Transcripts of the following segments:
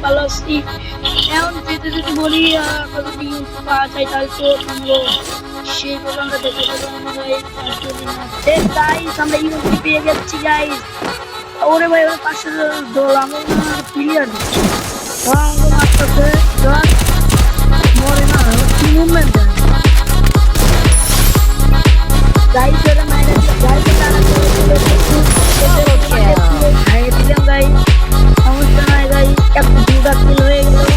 ভালো আছি। এখন যদি বলি যদি ইউটিউব পাওয়া যায় তাহলে তো সম্ভব সেই পর্যন্ত দেখে গাইস আমরা ইউটিউব পেয়ে গেছি গাইস। ওরে ভাই ওরে 500 দল আমার ক্লিয়ার মাত্র মরে না কি মুভমেন্ট গাইস ওরা মাইরা গাইস তারা দিলাম গাইস সমস্যা নাই গাইস একটু দুটা কিল হয়ে গেল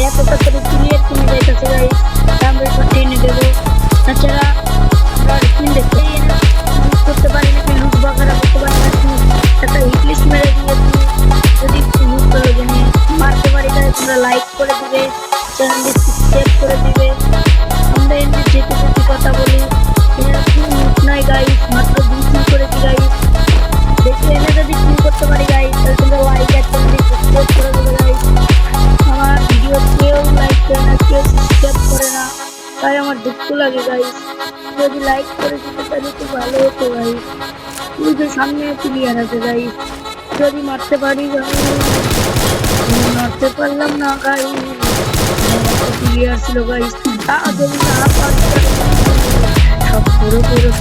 এতটা করে ক্লিয়ার তুমি যাইতেছে গাইস আমরা একটু টেনে দেবো তাছাড়া আমরা কিল দেখতে করতে পারি না লুট বাগারা করতে পারি না একটা হিটলিস্ট মেরে দিয়েছি যদি লুট করে জেনে মারতে পারি তাহলে তোমরা লাইক করে দিবে চ্যানেলটি সাবস্ক্রাইব করে দিবে আমরা এমনি যেতে যেতে কথা বলি নাই গাইস মাত্র 2 কিল করেছি গাইস দেখে এনে যদি কিল করতে পারি গাইস তাহলে তোমরা লাইক আর চ্যানেলটি সাবস্ক্রাইব করে দিবে গাইস আমার ভিডিও কেউ লাইক করে না কেউ সাবস্ক্রাইব করে না তাই আমার দুঃখ লাগে গাইস যদি লাইক করে দিতে তাহলে খুব ভালো হতো গাইস কিন্তু সামনে ক্লিয়ার আছে গাইস যদি মারতে পারি মারতে পারলাম না গাইস ক্লিয়ার ছিল গাইস তা যদি না পারতাম সব পুরো ক্লিয়ার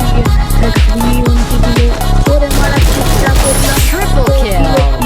এক 3 উনকি দিলে ওরে মারা চেষ্টা করলাম Triple kill.